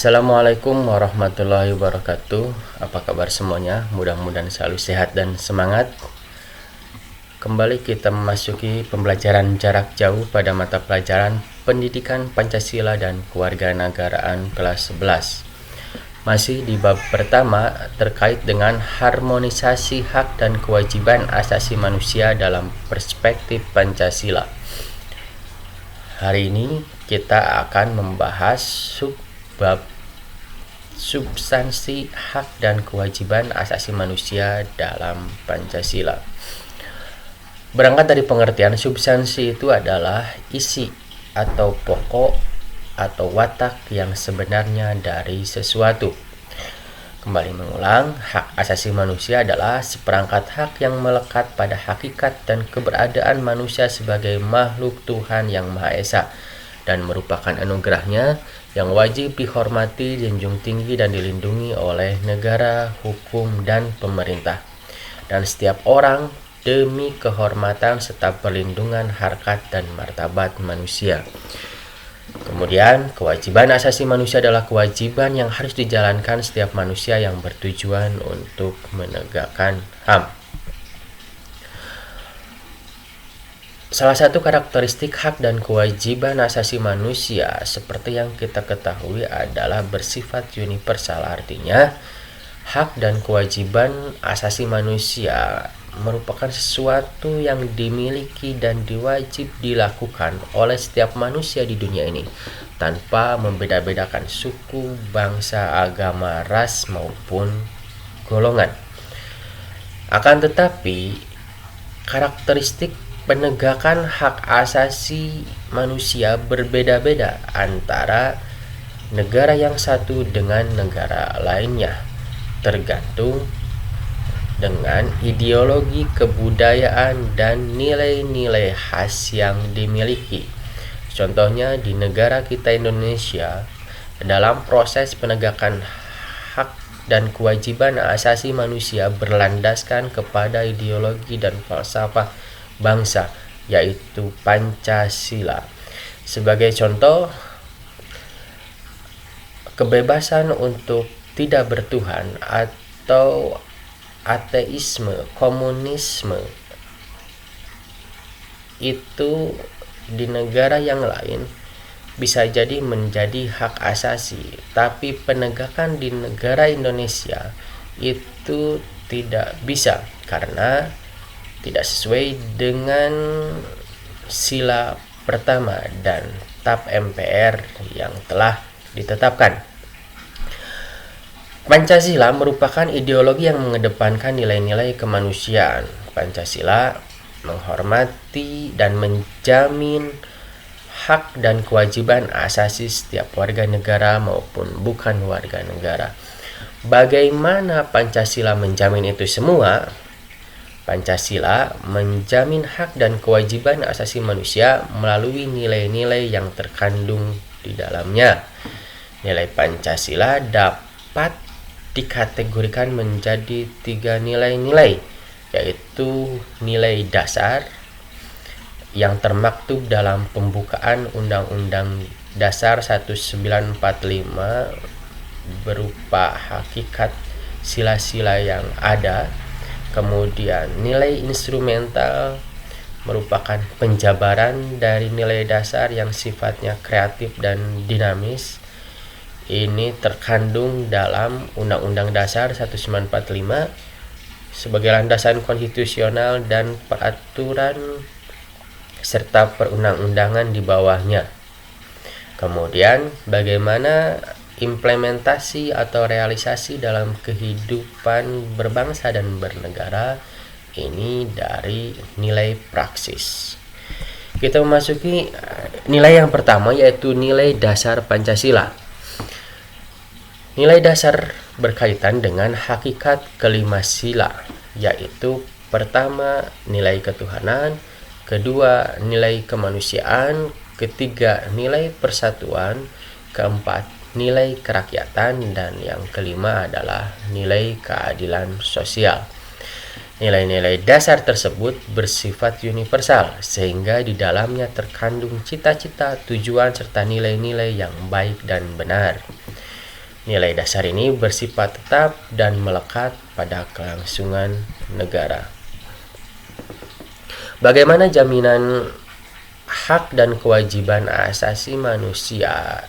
Assalamualaikum warahmatullahi wabarakatuh. Apa kabar semuanya? Mudah-mudahan selalu sehat dan semangat. Kembali kita memasuki pembelajaran jarak jauh pada mata pelajaran Pendidikan Pancasila dan Kewarganegaraan kelas 11. Masih di bab pertama terkait dengan harmonisasi hak dan kewajiban asasi manusia dalam perspektif Pancasila. Hari ini kita akan membahas bab substansi hak dan kewajiban asasi manusia dalam Pancasila. Berangkat dari pengertian substansi itu adalah isi atau pokok atau watak yang sebenarnya dari sesuatu. Kembali mengulang, hak asasi manusia adalah seperangkat hak yang melekat pada hakikat dan keberadaan manusia sebagai makhluk Tuhan yang Maha Esa dan merupakan anugerahnya yang wajib dihormati, dijunjung tinggi dan dilindungi oleh negara, hukum, dan pemerintah, dan setiap orang demi kehormatan serta perlindungan harkat dan martabat manusia. Kemudian, kewajiban asasi manusia adalah kewajiban yang harus dijalankan setiap manusia yang bertujuan untuk menegakkan HAM. Salah satu karakteristik hak dan kewajiban asasi manusia seperti yang kita ketahui adalah bersifat universal. Artinya, hak dan kewajiban asasi manusia merupakan sesuatu yang dimiliki dan diwajib dilakukan oleh setiap manusia di dunia ini tanpa membeda-bedakan suku, bangsa, agama, ras maupun golongan. Akan tetapi, karakteristik penegakan hak asasi manusia berbeda-beda antara negara yang satu dengan negara lainnya, tergantung dengan ideologi kebudayaan dan nilai-nilai khas yang dimiliki. Contohnya di negara kita Indonesia, dalam proses penegakan hak dan kewajiban asasi manusia berlandaskan kepada ideologi dan falsafah bangsa, yaitu Pancasila. Sebagai contoh, kebebasan untuk tidak bertuhan atau ateisme, komunisme itu di negara yang lain bisa jadi menjadi hak asasi, tapi penegakan di negara Indonesia itu tidak bisa karena tidak sesuai dengan sila pertama dan TAP MPR yang telah ditetapkan. Pancasila merupakan ideologi yang mengedepankan nilai-nilai kemanusiaan. Pancasila menghormati dan menjamin hak dan kewajiban asasi setiap warga negara maupun bukan warga negara. Bagaimana Pancasila menjamin itu semua? Pancasila menjamin hak dan kewajiban asasi manusia melalui nilai-nilai yang terkandung di dalamnya. Nilai Pancasila dapat dikategorikan menjadi 3 nilai-nilai, yaitu nilai dasar yang termaktub dalam pembukaan Undang-Undang Dasar 1945 berupa hakikat sila-sila yang ada. Kemudian nilai instrumental merupakan penjabaran dari nilai dasar yang sifatnya kreatif dan dinamis. Ini terkandung dalam Undang-Undang Dasar 1945 sebagai landasan konstitusional dan peraturan serta perundang-undangan di bawahnya. Kemudian bagaimana implementasi atau realisasi dalam kehidupan berbangsa dan bernegara ini dari nilai praksis. Kita memasuki nilai yang pertama, yaitu nilai dasar Pancasila. Nilai dasar berkaitan dengan hakikat kelima sila, yaitu pertama nilai ketuhanan, kedua nilai kemanusiaan, ketiga nilai persatuan, keempat nilai kerakyatan, dan yang kelima adalah nilai keadilan sosial. Nilai-nilai dasar tersebut bersifat universal sehingga di dalamnya terkandung cita-cita, tujuan, serta nilai-nilai yang baik dan benar. Nilai dasar ini bersifat tetap dan melekat pada kelangsungan negara. Bagaimana jaminan hak dan kewajiban asasi manusia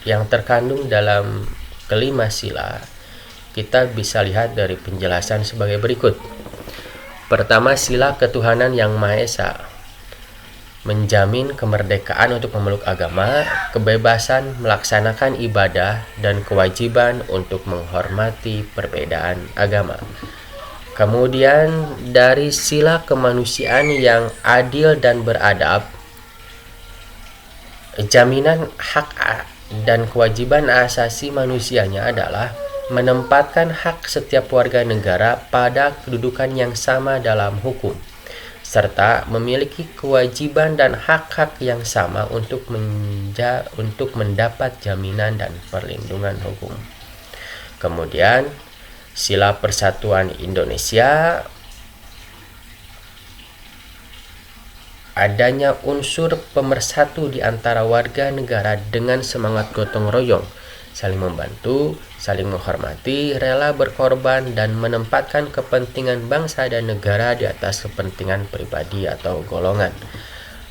yang terkandung dalam kelima sila? Kita bisa lihat dari penjelasan sebagai berikut. Pertama, sila ketuhanan yang Maha Esa menjamin kemerdekaan untuk memeluk agama, kebebasan melaksanakan ibadah, dan kewajiban untuk menghormati perbedaan agama. Kemudian dari sila kemanusiaan yang adil dan beradab, jaminan hak dan kewajiban asasi manusianya adalah menempatkan hak setiap warga negara pada kedudukan yang sama dalam hukum, serta memiliki kewajiban dan hak-hak yang sama untuk mendapat jaminan dan perlindungan hukum. Kemudian, sila persatuan Indonesia, adanya unsur pemersatu di antara warga negara dengan semangat gotong royong, saling membantu, saling menghormati, rela berkorban, dan menempatkan kepentingan bangsa dan negara di atas kepentingan pribadi atau golongan.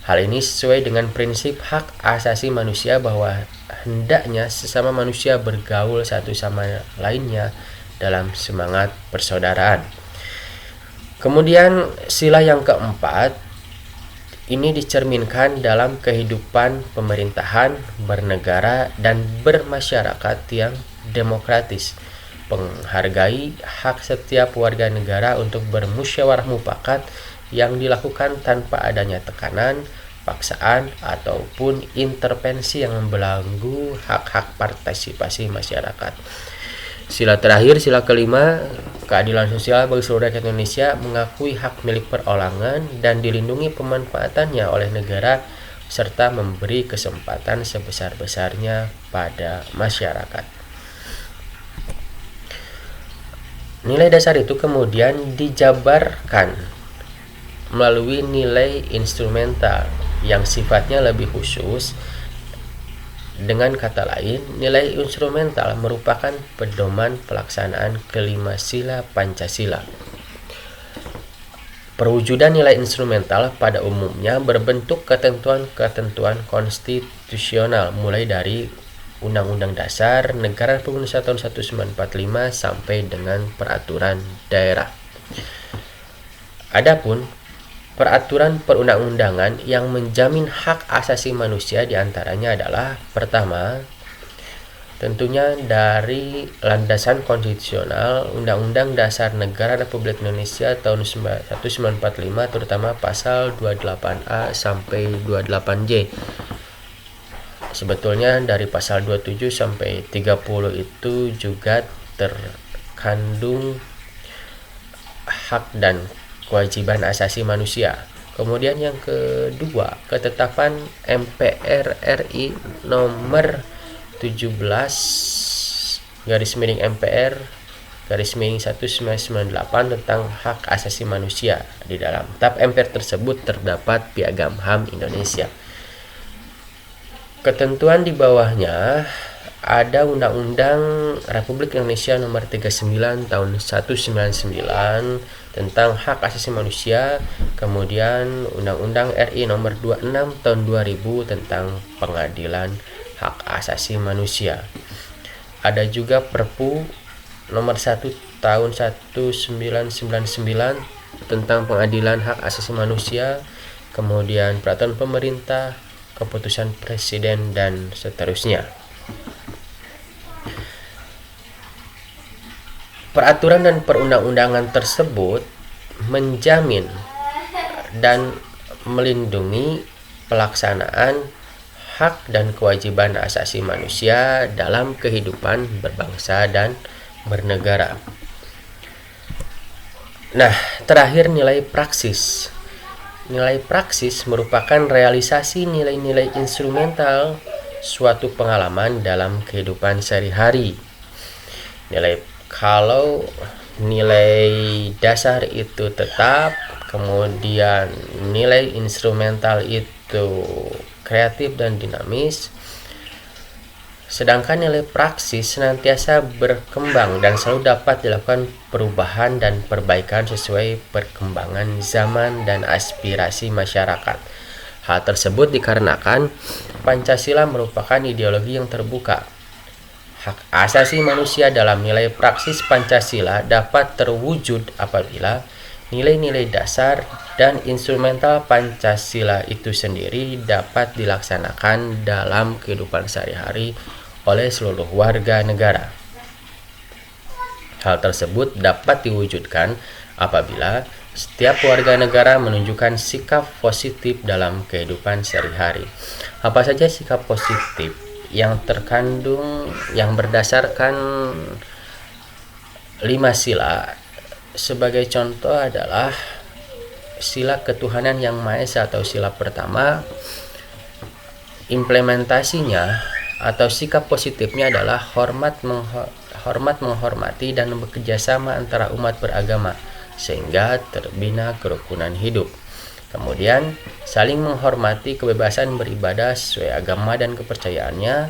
Hal ini sesuai dengan prinsip hak asasi manusia bahwa hendaknya sesama manusia bergaul satu sama lainnya dalam semangat persaudaraan. Kemudian sila yang keempat, ini dicerminkan dalam kehidupan pemerintahan, bernegara, dan bermasyarakat yang demokratis, menghargai hak setiap warga negara untuk bermusyawarah mufakat yang dilakukan tanpa adanya tekanan, paksaan, ataupun intervensi yang membelenggu hak-hak partisipasi masyarakat. Sila terakhir, sila kelima, keadilan sosial bagi seluruh rakyat Indonesia, mengakui hak milik perorangan dan dilindungi pemanfaatannya oleh negara serta memberi kesempatan sebesar-besarnya pada masyarakat. Nilai dasar itu kemudian dijabarkan melalui nilai instrumental yang sifatnya lebih khusus. Dengan kata lain, nilai instrumental merupakan pedoman pelaksanaan kelima sila Pancasila. Perwujudan nilai instrumental pada umumnya berbentuk ketentuan-ketentuan konstitusional mulai dari Undang-Undang Dasar Negara Republik Indonesia tahun 1945 sampai dengan peraturan daerah. Adapun peraturan perundang-undangan yang menjamin hak asasi manusia diantaranya adalah pertama, tentunya dari landasan konstitusional Undang-Undang Dasar Negara Republik Indonesia tahun 1945 terutama pasal 28A sampai 28J. Sebetulnya dari pasal 27 sampai 30 itu juga terkandung hak dan kewajiban asasi manusia. Kemudian yang kedua, ketetapan MPR RI nomor 17 MPR 1998 tentang hak asasi manusia. Di dalam tab MPR tersebut terdapat Piagam HAM Indonesia. Ketentuan di bawahnya ada Undang-Undang Republik Indonesia nomor 39 tahun 1999 tentang hak asasi manusia, kemudian Undang-Undang RI nomor 26 tahun 2000 tentang pengadilan hak asasi manusia. Ada juga Perpu nomor 1 tahun 1999 tentang pengadilan hak asasi manusia, kemudian peraturan pemerintah, keputusan presiden, dan seterusnya. Peraturan dan perundang-undangan tersebut menjamin dan melindungi pelaksanaan hak dan kewajiban asasi manusia dalam kehidupan berbangsa dan bernegara. Nah, terakhir nilai praksis. Nilai praksis merupakan realisasi nilai-nilai instrumental suatu pengalaman dalam kehidupan sehari-hari. Kalau nilai dasar itu tetap, kemudian nilai instrumental itu kreatif dan dinamis, Sedangkan nilai praksis senantiasa berkembang dan selalu dapat dilakukan perubahan dan perbaikan sesuai perkembangan zaman dan aspirasi masyarakat. Hal tersebut dikarenakan Pancasila merupakan ideologi yang terbuka. Hak asasi manusia dalam nilai praksis Pancasila dapat terwujud apabila nilai-nilai dasar dan instrumental Pancasila itu sendiri dapat dilaksanakan dalam kehidupan sehari-hari oleh seluruh warga negara. Hal tersebut dapat diwujudkan apabila setiap warga negara menunjukkan sikap positif dalam kehidupan sehari-hari. Apa saja sikap positif yang terkandung yang berdasarkan 5 sila? Sebagai contoh adalah sila ketuhanan yang Maha Esa atau sila pertama. Implementasinya atau sikap positifnya adalah hormat menghormati dan bekerjasama antara umat beragama sehingga terbina kerukunan hidup. Kemudian saling menghormati kebebasan beribadah sesuai agama dan kepercayaannya.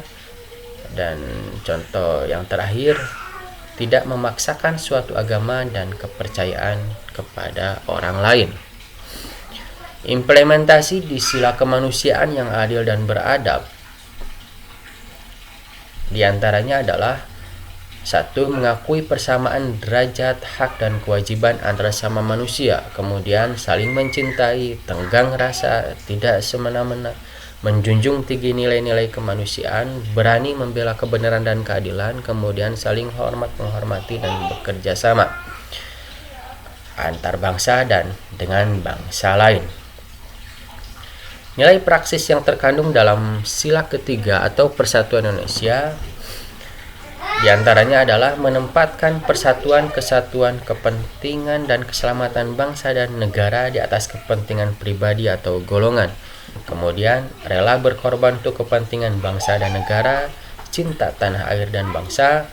Dan contoh yang terakhir, tidak memaksakan suatu agama dan kepercayaan kepada orang lain. Implementasi di sila kemanusiaan yang adil dan beradab di antaranya adalah 1. Mengakui persamaan derajat, hak, dan kewajiban antara sama manusia. Kemudian saling mencintai, tenggang rasa, tidak semena-mena, menjunjung tinggi nilai-nilai kemanusiaan, berani membela kebenaran dan keadilan, kemudian saling hormat menghormati dan bekerja sama antar bangsa dan dengan bangsa lain. Nilai praksis yang terkandung dalam sila ketiga atau Persatuan Indonesia diantaranya adalah menempatkan persatuan, kesatuan, kepentingan, dan keselamatan bangsa dan negara di atas kepentingan pribadi atau golongan. Kemudian rela berkorban untuk kepentingan bangsa dan negara, cinta tanah air dan bangsa,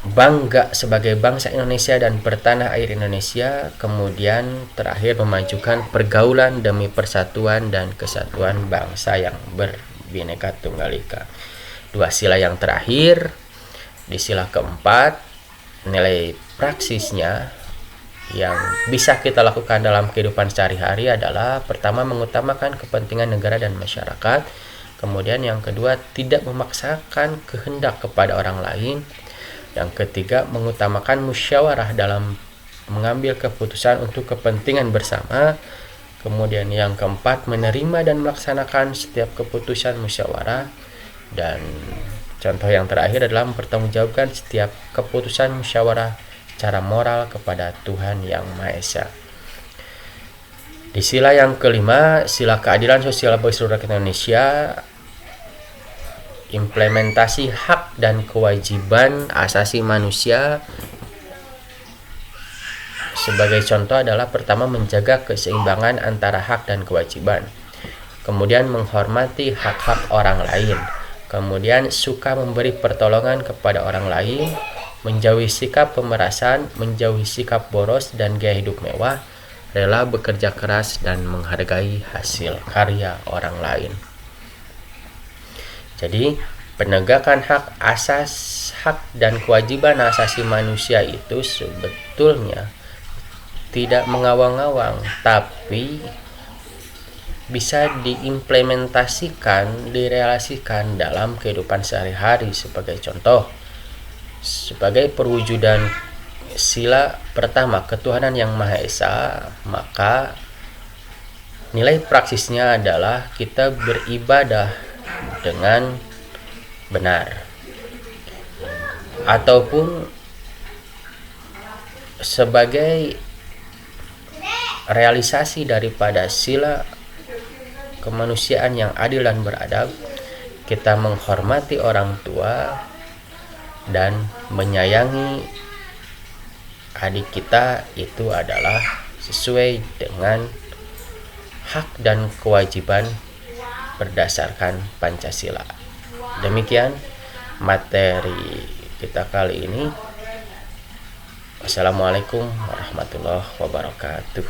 bangga sebagai bangsa Indonesia dan bertanah air Indonesia. Kemudian terakhir memajukan pergaulan demi persatuan dan kesatuan bangsa yang berbineka tunggal ika. 2 sila yang terakhir, di sila keempat, nilai praksisnya yang bisa kita lakukan dalam kehidupan sehari-hari adalah pertama, mengutamakan kepentingan negara dan masyarakat. Kemudian yang kedua, tidak memaksakan kehendak kepada orang lain. Yang ketiga, mengutamakan musyawarah dalam mengambil keputusan untuk kepentingan bersama. Kemudian yang keempat, menerima dan melaksanakan setiap keputusan musyawarah. Dan contoh yang terakhir adalah mempertanggungjawabkan setiap keputusan musyawarah secara moral kepada Tuhan Yang Maha Esa. Di sila yang kelima, sila keadilan sosial bagi seluruh rakyat Indonesia, implementasi hak dan kewajiban asasi manusia. Sebagai contoh adalah pertama, menjaga keseimbangan antara hak dan kewajiban. Kemudian menghormati hak-hak orang lain. Kemudian suka memberi pertolongan kepada orang lain, menjauhi sikap pemerasan, menjauhi sikap boros dan gaya hidup mewah, rela bekerja keras dan menghargai hasil karya orang lain. Jadi, penegakan hak dan kewajiban asasi manusia itu sebetulnya tidak mengawang-awang, tapi bisa diimplementasikan, direalisasikan dalam kehidupan sehari-hari. Sebagai contoh, sebagai perwujudan sila pertama ketuhanan yang Maha Esa, maka nilai praksisnya adalah kita beribadah dengan benar, ataupun sebagai realisasi daripada sila kemanusiaan yang adil dan beradab, kita menghormati orang tua dan menyayangi adik kita. Itu adalah sesuai dengan hak dan kewajiban berdasarkan Pancasila. Demikian materi kita kali ini. Wassalamualaikum warahmatullahi wabarakatuh.